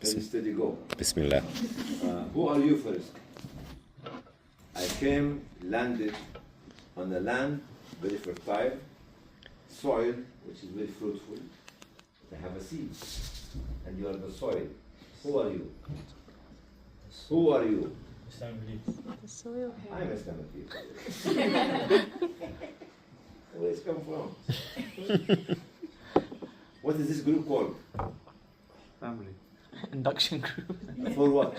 Steady, go. Bismillah. Who are you first? I came, landed on a land very fertile, soil which is very fruitful. They have a seed, and you are the soil. Who are you? Who are you? The soil. I'm Islamic people. Where it's come from? What is this group called? Family. Induction group. For what?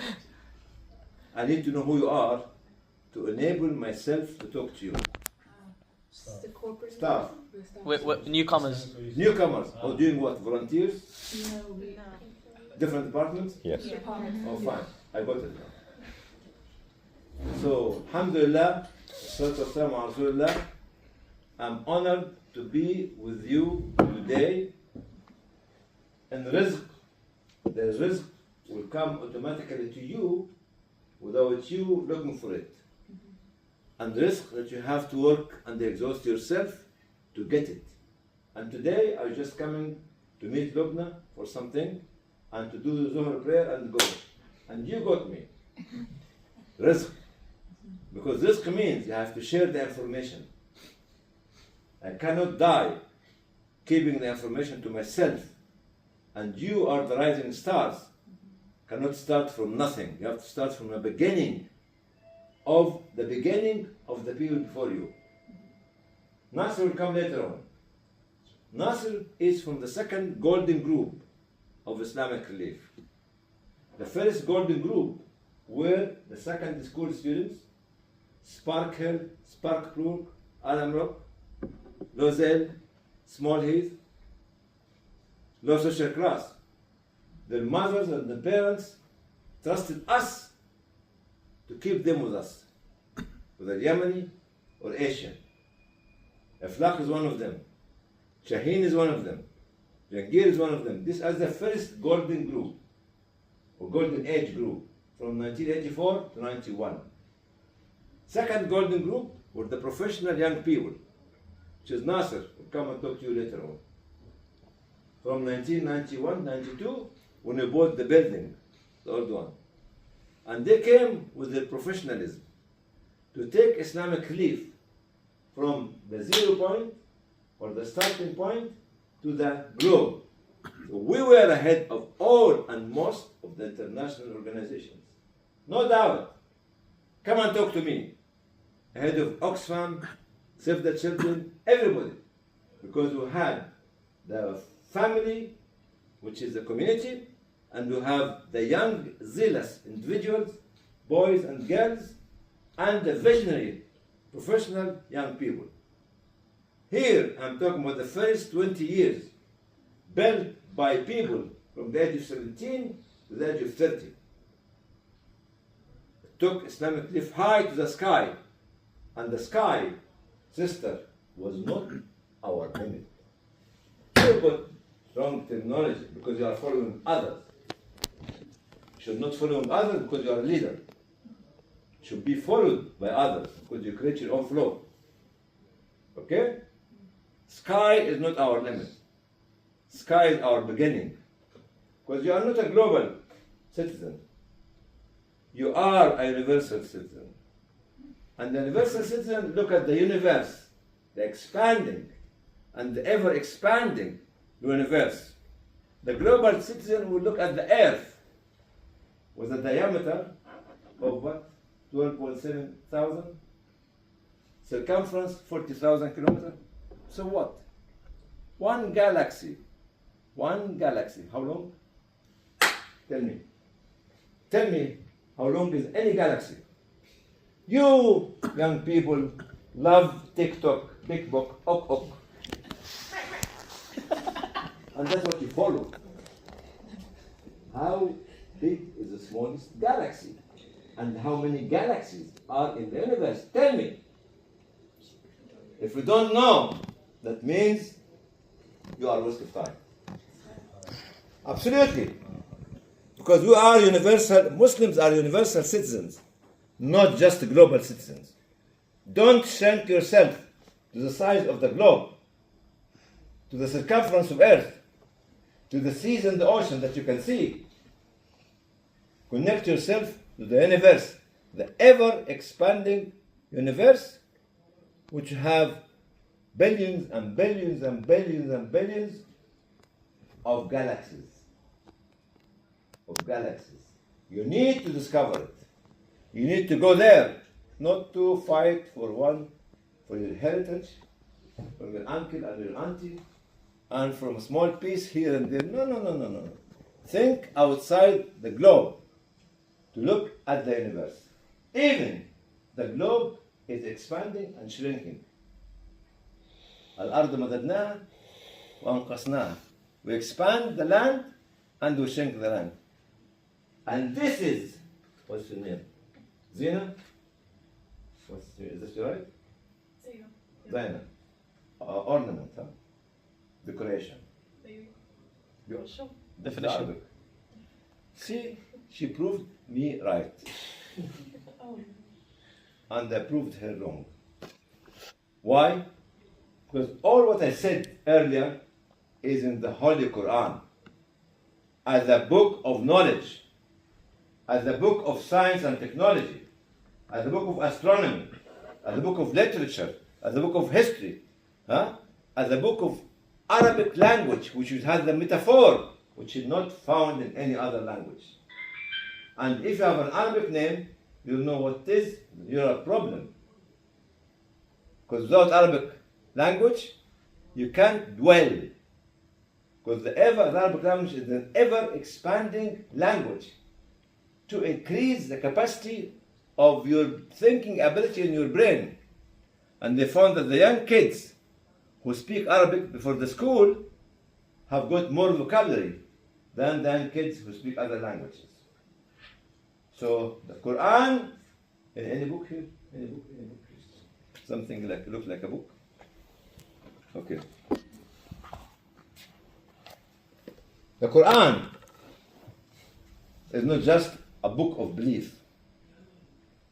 I need to know who you are to enable myself to talk to you. The corporate Staff. Newcomers. Newcomers. Or doing what? Volunteers? No, we Different departments? Yes. Oh, fine. I got it now. So, alhamdulillah, salatu wassalamu ala rasulillah, I'm honored to be with you today. And Rezq, the Rezq will come automatically to you without you looking for it. And Rezq that you have to work and exhaust yourself to get it. And today I was just coming to meet Lubna for something and to do the Zuhr prayer and go. And you got me. Rezq. Because Rezq means you have to share the information. I cannot die keeping the information to myself. And you are the rising stars. Cannot start from nothing. You have to start from the beginning of the people before you. Nasr will come later on. Nasr is from the second golden group of Islamic relief. The first golden group were the secondary school students, Spark Hill, Sparkbrook, Alamrock, Lozelle, Small Heath, low social class. Their mothers and the parents trusted us to keep them with us, whether Yemeni or Asian. Aflaq is one of them. Shaheen is one of them. Jangir is one of them. This is the first golden group, or golden age group, from 1984 to 91. Second golden group were the professional young people, which is Nasser. We'll come and talk to you later on. From 1991-92, when we bought the building, the old one. And they came with their professionalism to take Islamic relief from the 0 point or the starting point to the globe. So we were ahead of all and most of the international organizations. No doubt. Come and talk to me. Ahead of Oxfam, Save the Children, everybody. Because we had the family, which is the community, and we have the young, zealous individuals, boys and girls, and the visionary, professional young people. Here, I'm talking about the first 20 years, built by people from the age of 17 to the age of 30. It took Islamic relief high to the sky, and the sky, sister, was not our limit. You got wrong terminology because you are following others. You should not follow others because you are a leader. You should be followed by others because you create your own flow. Okay? Sky is not our limit. Sky is our beginning. Because you are not a global citizen. You are a universal citizen. And the universal citizen look at the universe, the expanding and the ever expanding universe. The global citizen will look at the earth with a diameter of what? 12.7 thousand. Circumference 40,000 kilometers. So what? One galaxy. One galaxy. How long? Tell me. Tell me how long is any galaxy? You young people love TikTok, TikTok, ok. And that's what you follow. How big is the smallest galaxy? And how many galaxies are in the universe? Tell me. If you don't know, that means you are a waste of time. Absolutely. Because we are universal, Muslims are universal citizens, not just global citizens. Don't shrink yourself to the size of the globe, to the circumference of Earth, to the seas and the ocean that you can see. Connect yourself to the universe, the ever expanding universe, which have billions and billions and billions and billions of galaxies. Of galaxies. You need to discover it. You need to go there, not to fight for your heritage, from your uncle and your auntie, and from a small piece here and there. No. Think outside the globe to look at the universe. Even the globe is expanding and shrinking. الأرض مددناها وأنقصناها. We expand the land and we shrink the land. And this is, what's your name? Zina? Is this right? Zina. Ornament, huh? Decoration. Definition. Arabic. See, she proved me right. And I proved her wrong. Why? Because all what I said earlier is in the Holy Quran as a book of knowledge, as a book of science and technology, as a book of astronomy, as a book of literature, as a book of history, as a book of Arabic language, which has the metaphor, which is not found in any other language. And if you have an Arabic name, you know what it is, you're a problem. Because without Arabic language, you can't dwell. Because the Arabic language is an ever expanding language to increase the capacity of your thinking ability in your brain. And they found that the young kids who speak Arabic before the school have got more vocabulary than the young kids who speak other languages. So the Quran, in any book here? Any book? Something like looks like a book? Okay. The Quran is not just a book of belief.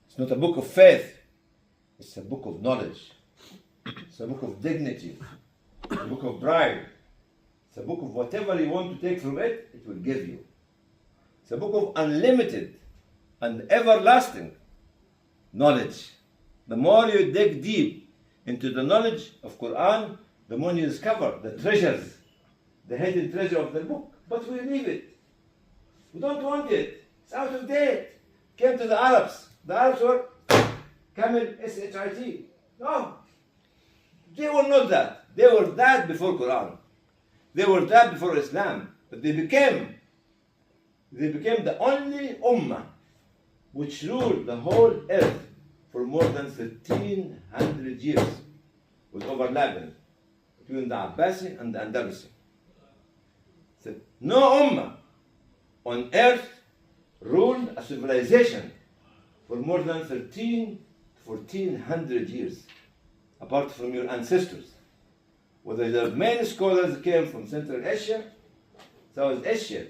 It's not a book of faith. It's a book of knowledge. It's a book of dignity. It's a book of pride. It's a book of whatever you want to take from it, it will give you. It's a book of unlimited and everlasting knowledge. The more you dig deep into the knowledge of Quran, the more you discover the treasures, the hidden treasure of the book. But we leave it. We don't want it. It's out of date. Came to the Arabs. The Arabs were Camel S-H-I-T. No. They were not that. They were that before Quran. They were that before Islam. But they became the only ummah which ruled the whole earth for more than 1,300 years, with overlapping between the Abbasi and the Andalusi. So no ummah on earth ruled a civilization for more than 1,400 years, apart from your ancestors. Whether the many scholars came from Central Asia, South Asia,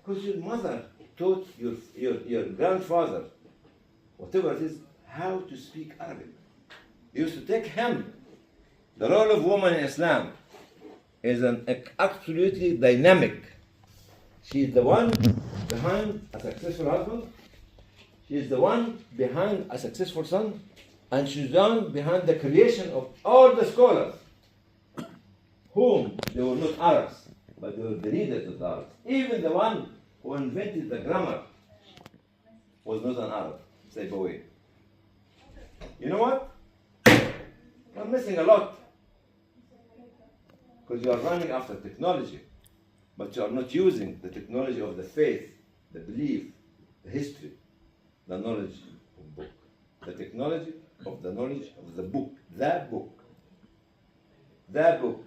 because your mother taught your grandfather, whatever it is, how to speak Arabic. They used to take him. The role of woman in Islam is an absolutely dynamic. She is the one behind a successful husband. She is the one behind a successful son. And she's the one behind the creation of all the scholars, whom they were not Arabs, but they were the leaders of the Arabs. Even the one who invented the grammar was not an Arab, Sibawayh. You know what? You're missing a lot. Because you are running after technology, but you are not using the technology of the faith, the belief, the history, the knowledge of book. The technology of the knowledge of the book. That book. That book.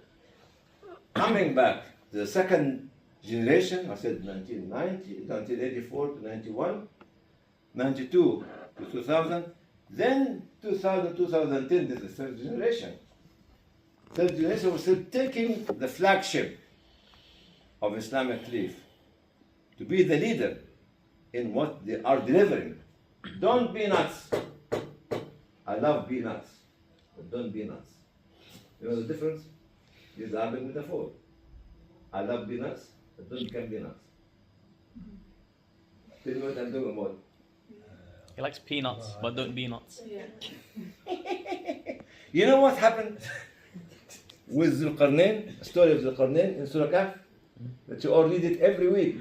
Coming back to the second generation, I said 1990, 1984 to 91, 92 to 2000, then 2000, 2010, this is the third generation. Third generation was still taking the flagship of Islamic belief to be the leader in what they are delivering. Don't be nuts. I love be nuts, but don't be nuts. You know the difference? This is Arabic metaphor. I love be nuts, but don't become be nuts. Tell me what I'm talking about. He likes peanuts, but don't be nuts. Yeah. You know what happened with Zulqarnain, the story of Zulqarnain in Surah Kahf? That you all read it every week.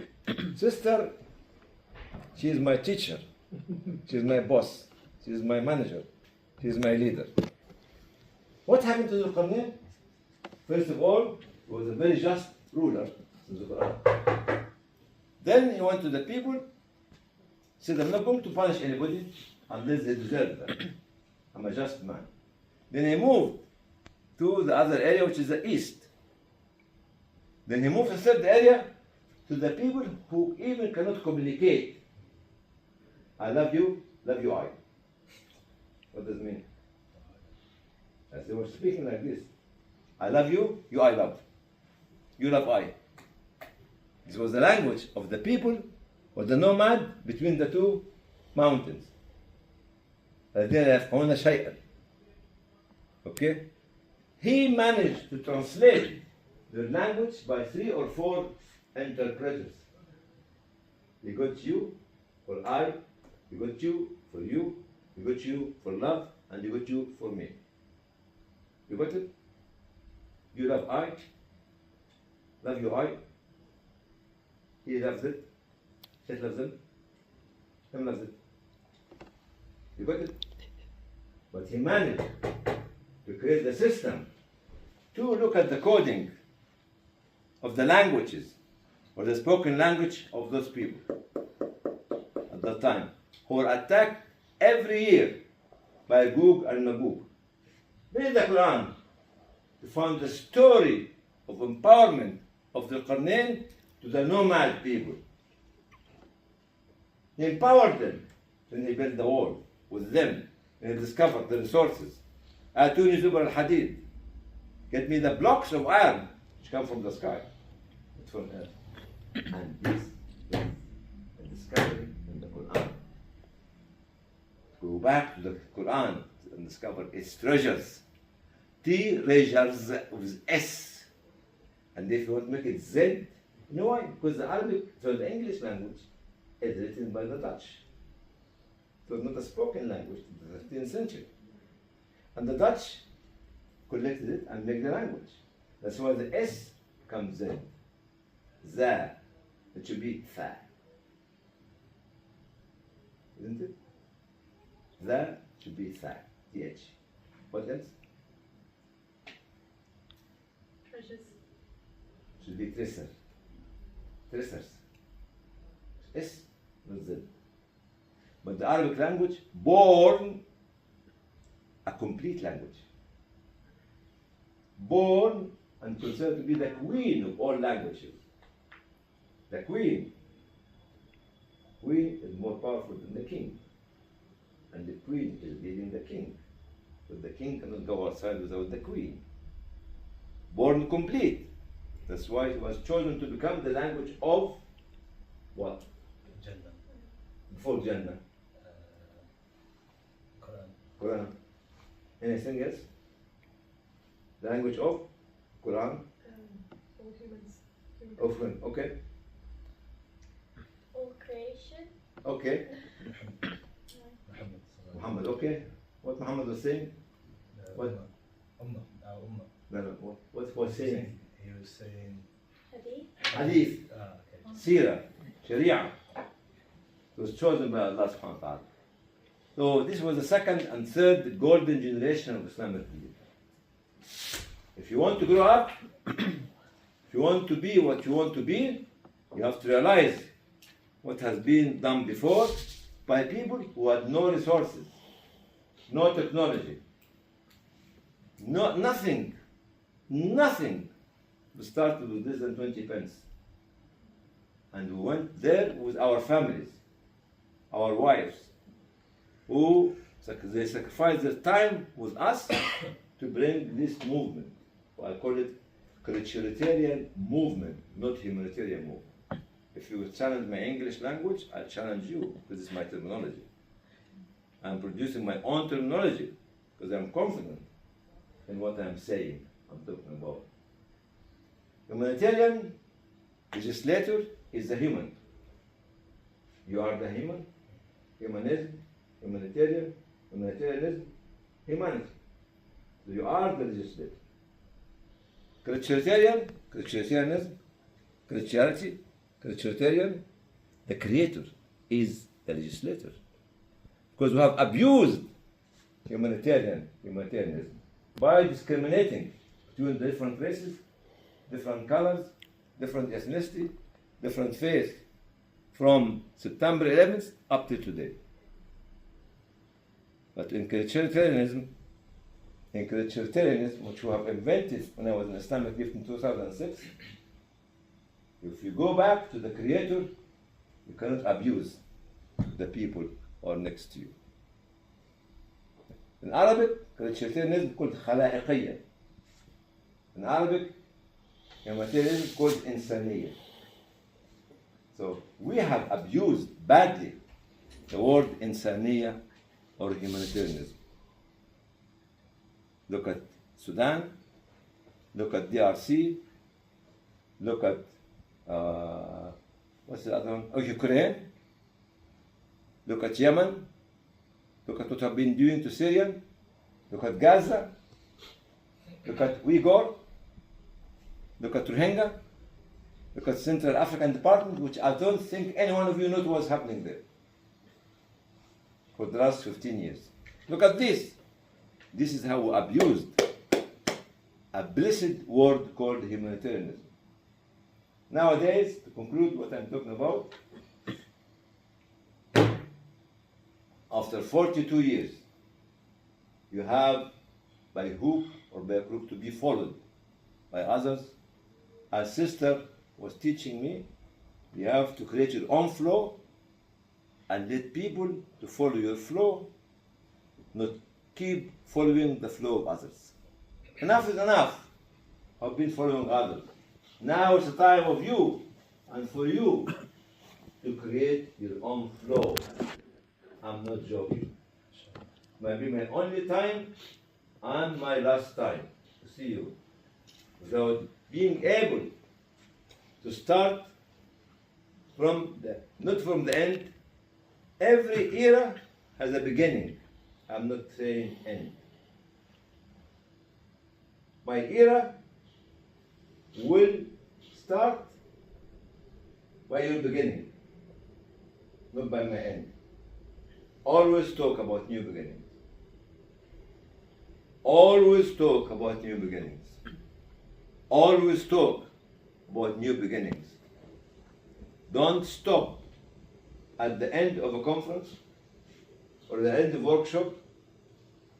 Sister, she is my teacher. She is my boss. She is my manager. She is my leader. What happened to Zulqarnain? First of all, he was a very just ruler in the Quran. Then he went to the people, said, I'm not going to punish anybody unless they deserve that. I'm a just man. Then he moved to the other area, which is the east. Then he moved to the third area to the people who even cannot communicate. I love you I. What does it mean? As they were speaking like this. I love you, I love. You love I. This was the language of the people or the nomad between the two mountains. الذين لا يفقهون شيئا. Okay? He managed to translate their language by 3 or 4 interpreters. He got you for I, he got you for you, he got you for love, and he got you for me. You got it? You love I, love you I. He loves it. It loves him. Him loves it. You got it? But he managed to create the system to look at the coding of the languages or the spoken language of those people at that time who were attacked every year by Gog and Magog. Read the Quran to find the story of empowerment of the Qarnayn to the nomad people. He empowered them when he built the wall with them and he discovered the resources. Atuni Zubar al-Hadid. Get me the blocks of iron which come from the sky. It's from earth. And this is a discovery in the Quran. Go back to the Quran and discover its treasures. Treasures with S. And if you want to make it Z, you know why? Because the Arabic, so the English language, is written by the Dutch. It was not a spoken language in the 13th century. And the Dutch collected it and made the language. That's why the S comes in. Za. It should be Tha. Isn't it? Za should be Tha. TH. What else? Treasures. Should be Tresser. Tressers. S, not Z. But the Arabic language, born a complete language. Born and considered to be the queen of all languages. The queen. Queen is more powerful than the king. And the queen is leading the king. But the king cannot go outside without the queen. Born complete. That's why it was chosen to become the language of what? Jannah. Before Jannah. Quran. Quran. Anything else? The language of Quran? All humans. Of when? Okay. All creation. Okay. Muhammad. Muhammad, okay. What Muhammad was saying? What? Ummah. Our Ummah. No, no. What was saying? He was saying. Hadith. Hadith, Okay. Sirah, Sharia. It was chosen by Allah subhanahu wa ta'ala. So this was the second and third golden generation of Islamic belief. If you want to grow up, if you want to be what you want to be, you have to realize what has been done before by people who had no resources, no technology, nothing. We started with less than 20 pence. And we went there with our families, our wives, who they sacrificed their time with us to bring this movement. I call it Christianitarian movement, not humanitarian movement. If you challenge my English language, I challenge you. This is my terminology. I'm producing my own terminology because I'm confident in what I'm saying, I'm talking about. Humanitarian legislator is the human. You are the humanism, humanitarianism, humanity. So you are the legislator. Christianism, Christianity, Christianitarian, the creator is the legislator. Because we have abused humanitarianism by discriminating between different races, different colors, different ethnicity, different faith from September 11th up to today. But in Christianitarianism, which we have invented when I was in Islamic gift in 2006, if you go back to the creator, you cannot abuse the people who are next to you. In Arabic, Christianitarianism is called خلائقية. In Arabic, humanitarianism is called إنسانية. So we have abused badly the word إنسانية or humanitarianism. Look at Sudan, look at DRC, look at what's the other one? Oh, Ukraine. Look at Yemen. Look at what I've been doing to Syria. Look at Gaza. Look at Uyghur. Look at Rohingya. Look at Central African Department, which I don't think any one of you knows what's happening there for the last 15 years. Look at this. This is how we abused a blessed word called humanitarianism. Nowadays, to conclude what I'm talking about, after 42 years, you have, by hook or by crook, to be followed by others. A sister was teaching me, you have to create your own flow and let people to follow your flow, not keep following the flow of others. Enough is enough. I've been following others. Now it's the time of you and for you to create your own flow. I'm not joking. Maybe my only time and my last time to see you. Without being able to start not from the end. Every era has a beginning. I'm not saying end. My era will start by your beginning, not by my end. Always talk about new beginnings. Always talk about new beginnings. Always talk about new beginnings. Don't stop at the end of a conference or the end of a workshop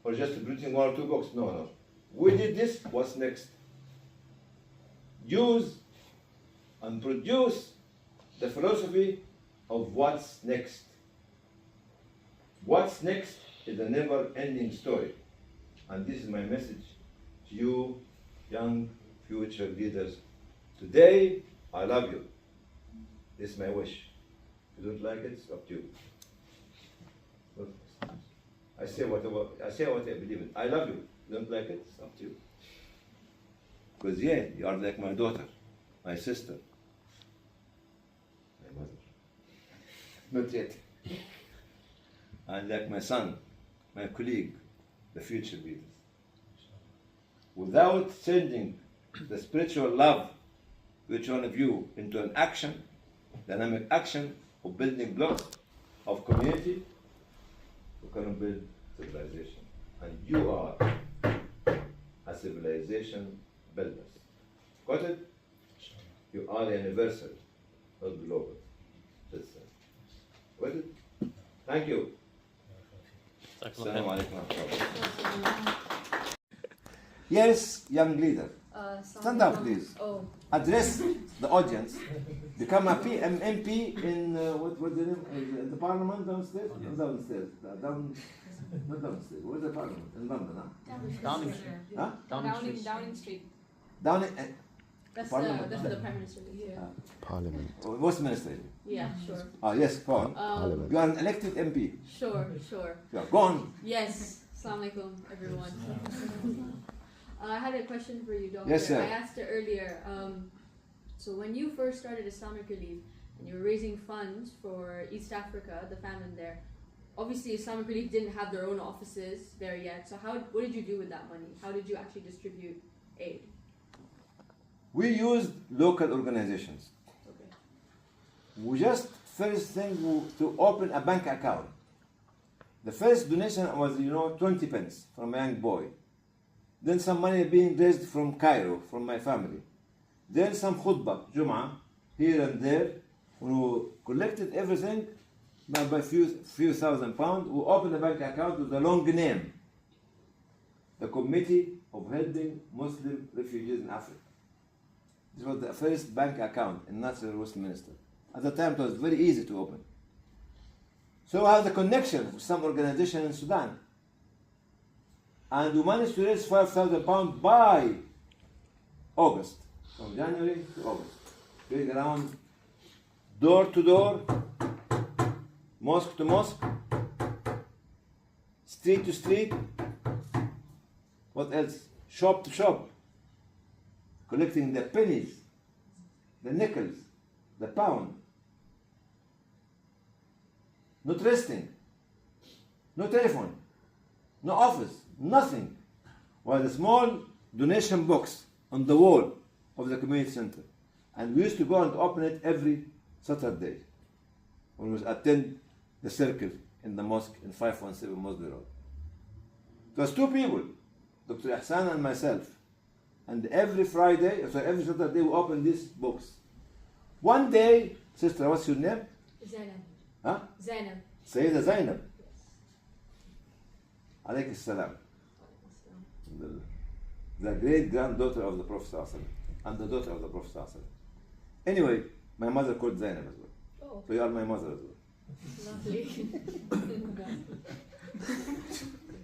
or just producing one or two books. No. We did this, what's next? Use and produce the philosophy of what's next. What's next is a never-ending story. And this is my message to you, young future leaders. Today, I love you. This is my wish. If you don't like it, it's up to you. But I say what I believe in. I love you. If you don't like it, it's up to you. Because you are like my daughter, my sister, my mother. Not yet. And like my son, my colleague, the future leaders. Without sending the spiritual love to each one of you into an action, dynamic action of building blocks of community, we cannot build civilization. And you are a civilization builders. Got it? You are the universal, not global. Got it? Thank you. Assalamu alaikum. Yes, young leader. Stand up, please. Oh, Address the audience. Become a MP in what's the name? The parliament downstairs? Oh, Downstairs. Not downstairs. Where's the parliament? In London, huh? Downing Street. Huh? Downing Street. Downing. That's Parliament. that's the Prime Minister. Yeah. Parliament. Westminster. Yeah, sure. Yes, go on. Parliament. You are an elected MP. Sure. Yeah, go on. Yes. Assalamu alaikum, everyone. I had a question for you, Doctor. Yes, sir. I asked it earlier. So when you first started Islamic Relief, and you were raising funds for East Africa, the famine there. Obviously, Islamic Relief didn't have their own offices there yet. So what did you do with that money? How did you actually distribute aid? We used local organizations. Okay. We just first thing to open a bank account. The first donation was 20 pence from a young boy. Then some money being raised from Cairo, from my family. Then some khutbah, Jum'ah, here and there. We collected everything by few thousand pounds. We opened a bank account with a long name. The Committee of Helping Muslim Refugees in Africa. This was the first bank account in Nasser, Westminster. At the time, it was very easy to open. So I have the connection with some organization in Sudan. And we managed to raise £5,000 by August, from January to August. Going around door to door, mosque to mosque, street to street, what else? Shop to shop, collecting the pennies, the nickels, the pound. Not resting, no telephone, no office, nothing. Was a small donation box on the wall of the community center. And we used to go and open it every Saturday when we attend the circle in the mosque in 517 Mosley Road. It was two people, Dr. Ihsan and myself. And every Saturday we open this box. One day, sister, what's your name? Zainab. Huh? Zainab. Sayyida Zainab. Alayk salam. The great granddaughter of the Prophet ﷺ, and the daughter of the Prophet ﷺ. Anyway, my mother called Zainab as well. Oh, So you are my mother as well. lovely.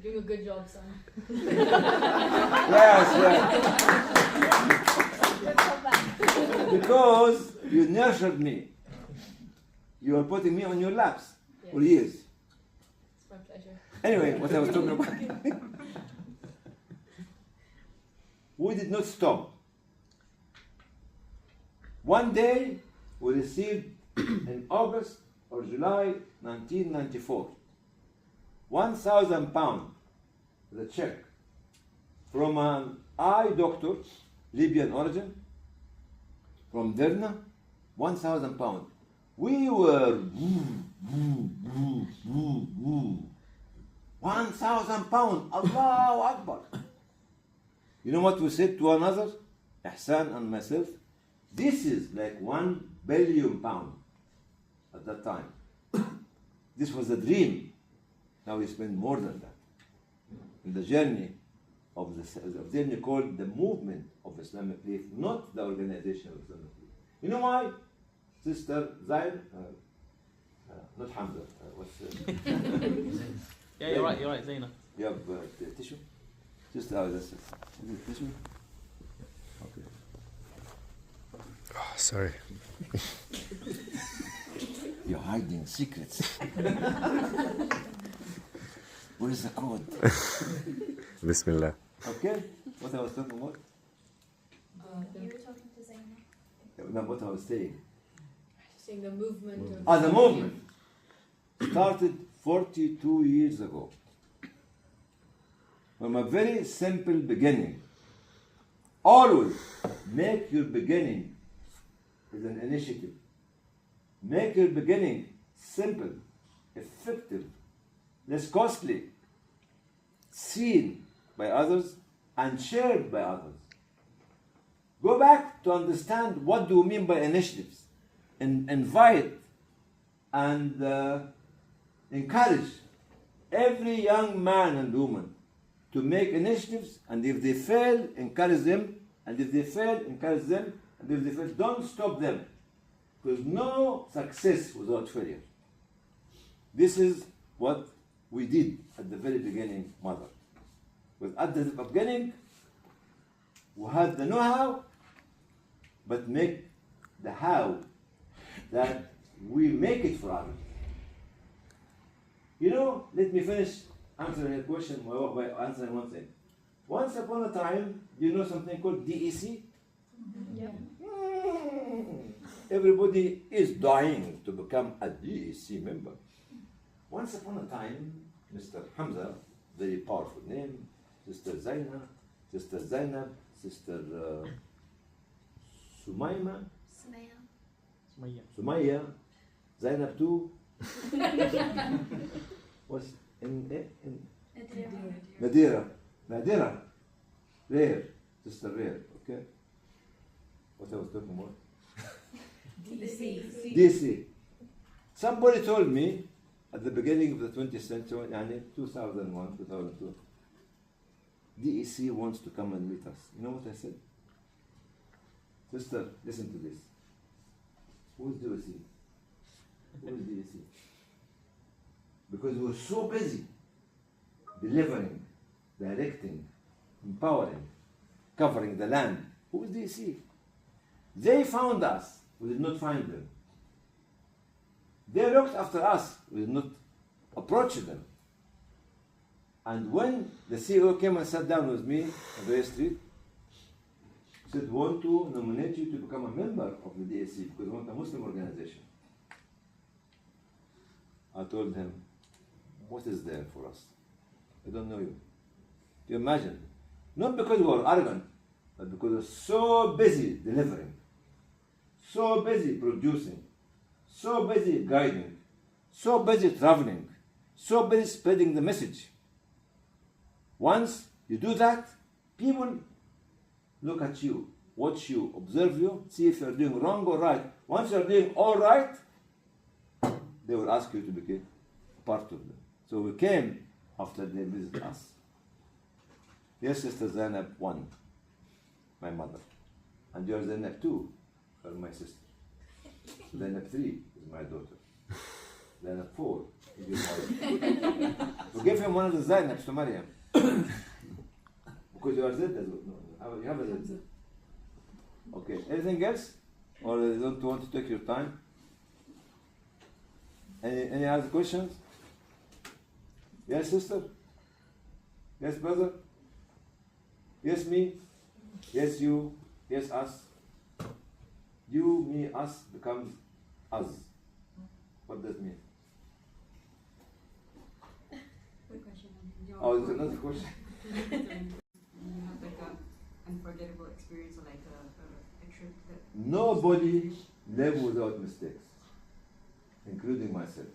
Doing a good job, son. Yes, yes. Because you nurtured me. You are putting me on your laps for years. It's my pleasure. Anyway, what I was talking about. We did not stop. One day, we received in August or July 1994, £1,000, the check, from an eye doctor, Libyan origin, from Derna, £1,000. We were £1,000, Allahu Akbar. You know what we said to one another, Ihsan and myself? This is like £1 billion at that time. This was a dream. Now we spend more than that. In the journey of the journey called the movement of Islamic Relief, not the organization of Islamic Relief. You know why? Sister Zaid, not Hamza. Yeah, you're right, Zainab. You have tissue? Sister, that's it. Is it tissue? Okay. Oh, sorry. You're hiding secrets. What is the code? Bismillah. Okay? What I was talking about? You were talking to Zainab. No, what I was saying. Saying the movement of... The movement started 42 years ago. From a very simple beginning. Always make your beginning as an initiative. Make your beginning simple, effective, less costly, seen by others and shared by others. Go back to understand what do we mean by initiatives. And invite and encourage every young man and woman to make initiatives, and if they fail, encourage them, and if they fail, encourage them, and if they fail, don't stop them. Because no success without failure. This is what we did at the very beginning, Mother. Because at the beginning, we had the know-how, but make the how that we make it for others. You know, let me finish answering your question by answering one thing. Once upon a time, you know something called DEC? Yeah. everybody is dying to become a DEC member. Once upon a time, Mr. Hamza, very powerful name, Sister Zainab, Sister Sumayma, Sumaya. Sumaya, Zainab too. Was in Nadira, Rare, Sister Rare, okay? What I was talking about? DC. Somebody told me at the beginning of the 20th century, 2001, 2002, DEC wants to come and meet us. You know what I said? Sister, listen to this. Who is DEC? Who is DEC? Because we were so busy delivering, directing, empowering, covering the land. Who is DEC? They found us. We did not find them. They looked after us. We did not approach them. And when the CEO came and sat down with me on Bay Street, he said, "We want to nominate you to become a member of the DSC because we want a Muslim organization." I told him, "What is there for us? I don't know you." Do you imagine? Not because we were arrogant, but because we were so busy delivering, so busy producing, so busy guiding, so busy traveling, so busy spreading the message. Once you do that, people look at you, watch you, observe you, see if you're doing wrong or right. Once you're doing all right, they will ask you to be part of them. So we came after they visited us. Yes, Sister Zainab 1, my mother. And you're Zainab 2, or my sister. Zainab 3 is my daughter. Zainab 4 is your mother. We gave him one of the Zainabs to Maryam. Because you are Z as well. No, you have a Z. Okay, anything else? Or you don't want to take your time? Any other questions? Yes, sister? Yes, brother? Yes, me? Yes, you? Yes, us? You, me, us becomes us. What does it mean? Quick question. Oh, there's another question. You have like a unforgettable experience or like a trip that Nobody lives without mistakes, including myself.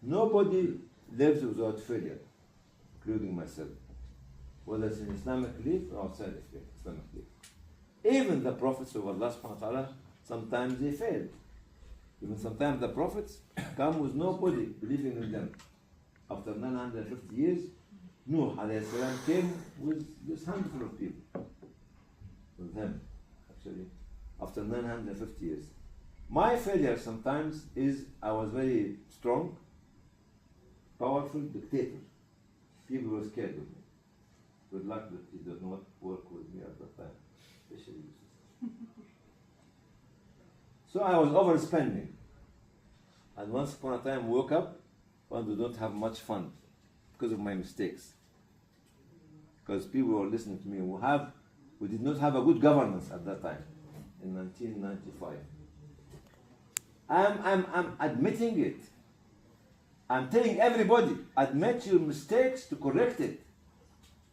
Nobody lives without failure, including myself, whether it's in Islamic belief or outside of Islamic belief. Even the prophets of Allah subhanahu wa ta'ala, sometimes they failed. Even sometimes the prophets come with nobody believing in them. After 950 years, Nuh alayhi salam came with this handful of people. With him, actually, after 950 years. My failure sometimes is I was very strong, powerful dictator. People were scared of me. Good luck that he did not work with me at that time, especially you. So I was overspending. And once upon a time woke up and we don't have much fun because of my mistakes. Because people were listening to me. We did not have a good governance at that time, in 1995. I'm admitting it. I'm telling everybody, admit your mistakes to correct it.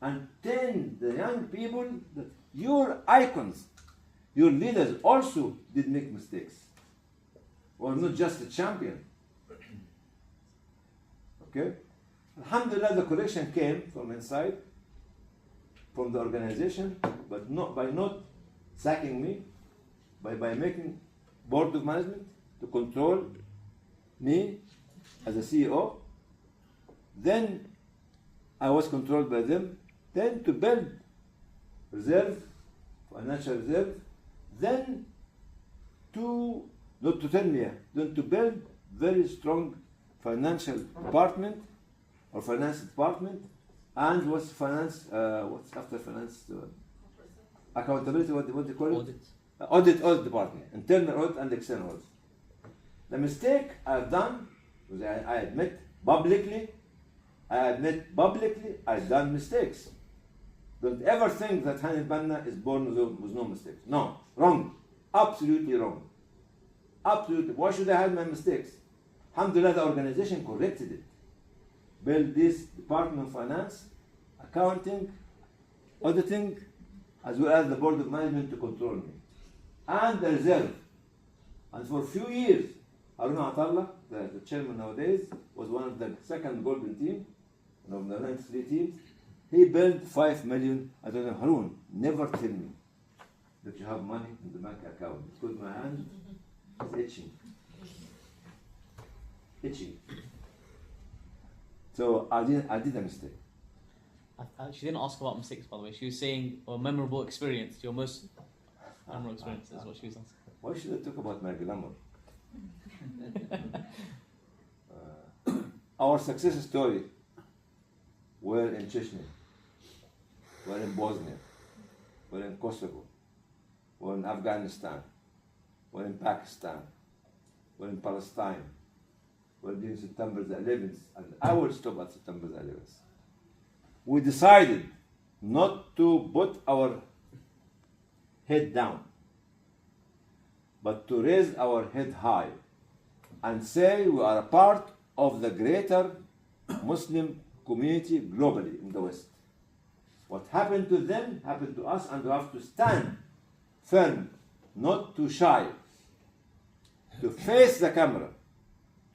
And tell the young people that your icons, your leaders also did make mistakes. Or not just a champion. Okay? Alhamdulillah, the correction came from inside, from the organization, but not by not sacking me, by making board of management to control me as a CEO. Then I was controlled by them. Then to build reserve, financial reserve. Then to, not to 10 years, then to build very strong financial department or finance department. And what's finance, what's after finance? Accountability, what do you call it? Audit department, internal audit and external audit. The mistake I've done, was I admit publicly, I've done mistakes. Don't ever think that Hani Banna is born with no mistakes. No, wrong. Absolutely wrong. Absolutely. Why should I hide my mistakes? Alhamdulillah, the organization corrected it. Built this Department of Finance, accounting, auditing, as well as the board of management to control me. And the reserve. And for a few years, Harun Atallah, the chairman nowadays, was one of the second golden team, one of the 93 teams. He built 5 million. I told him, Harun, never tell me that you have money in the bank account. Because my hand is itching. Itching. So I did a mistake. She didn't ask about mistakes, by the way. She was saying a memorable experience. Your most memorable experience is what she was asking. Why should I talk about my glamour? Our success story were in Chechnya, were in Bosnia, were in Kosovo, were in Afghanistan, were in Pakistan, were in Palestine, were during September the 11th, and I will stop at September the 11th. We decided not to put our head down, but to raise our head high and say we are a part of the greater Muslim community globally in the West. What happened to them happened to us, and we have to stand firm, not to shy, to face the camera,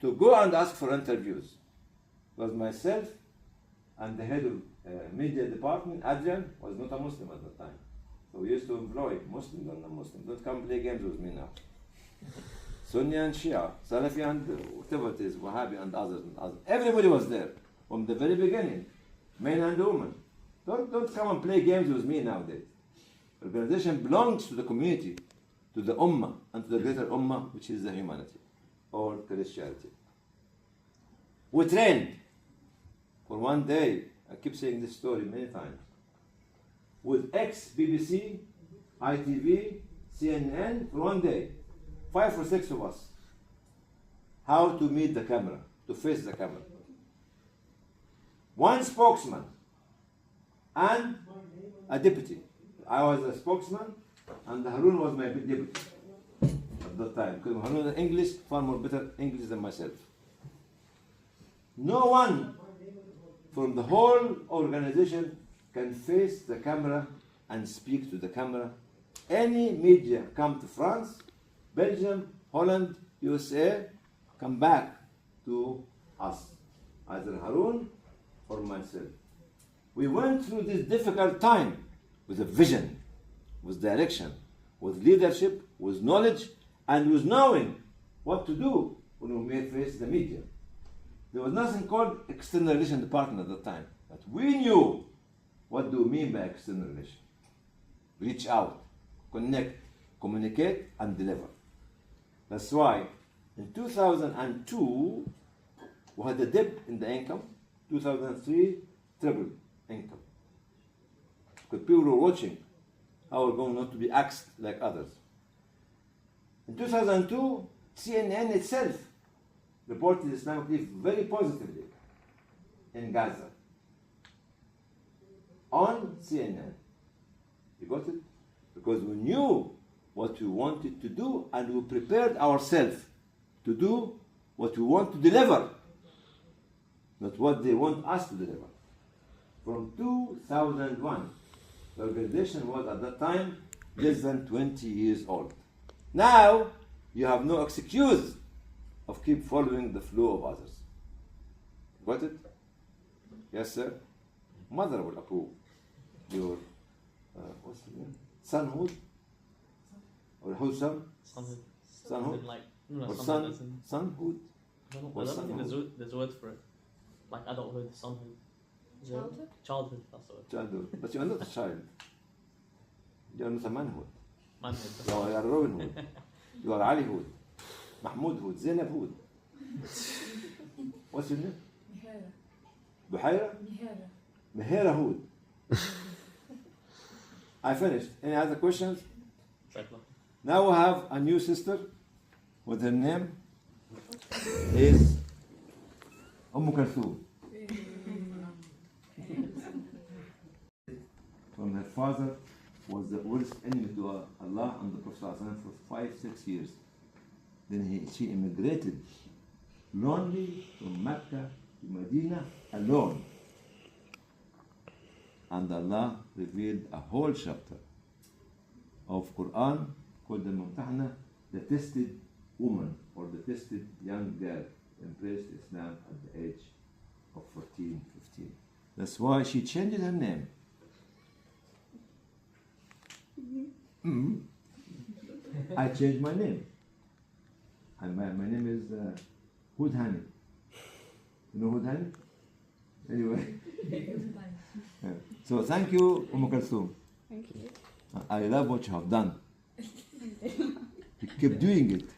to go and ask for interviews. It was myself and the head of media department, Adrian, was not a Muslim at the time. So we used to employ Muslims and non-Muslims. Don't come play games with me now. Sunni and Shia, Salafi and whatever it is, Wahhabi and others and others. Everybody was there from the very beginning, men and women. Don't come and play games with me nowadays. The organization belongs to the community, to the Ummah, and to the greater Ummah, which is the humanity or Christianity. We trained for one day. I keep saying this story many times. With ex-BBC, ITV, CNN for one day. 5 or 6 of us. How to meet the camera, to face the camera. One spokesman and a deputy. I was a spokesman and Harun was my deputy at that time. Because Harun is English, far more better English than myself. No one from the whole organization can face the camera and speak to the camera. Any media come to France, Belgium, Holland, USA, come back to us, either Harun or myself. We went through this difficult time with a vision, with direction, with leadership, with knowledge, and with knowing what to do when we may face the media. There was nothing called external relations department at the time, but we knew what do we mean by external relations. Reach out, connect, communicate, and deliver. That's why in 2002, we had a dip in the income. 2003, triple income. Because people were watching how we're going not to be axed like others. In 2002, CNN itself reported Islamic Relief very positively in Gaza. On CNN. You got it? Because we knew what we wanted to do and we prepared ourselves to do what we want to deliver, not what they want us to deliver. From 2001, the organization was at that time less than 20 years old. Now, you have no excuse of keep following the flow of others. Got it? Yes, sir? Mother will approve your, what's the name? Sonhood? Or Husam? Something. Sonhood? Something like Or something that's in, sonhood? I don't Or think sonhood? there's a word for it. Like adulthood, sonhood. Is there- Childhood? Childhood, that's the word. Childhood. But you are not a child. You are not a manhood. Manhood. that's You the word. are Robin Hood. You are Ali Hood. Mahmoud Hood. Zainab Hood. What's your name? Mihara. Buhaira? Mihara. Mihira Hood. I finished. Any other questions? Exactly. Now we have a new sister with her name is Kulthum. From her father was the worst enemy to Allah and the Prophet ﷺ for 5-6 years. Then she immigrated lonely from Mecca to Medina alone. And Allah revealed a whole chapter of Quran called the Mumtahana, the tested woman or the tested young girl embraced Islam at the age of 14, 15. That's why she changed her name. I changed my name. And my name is Hud Hani. You know Hud Hani? Anyway. Yeah. So thank you, Kulthum. Thank you. I love what you have done. You keep doing it.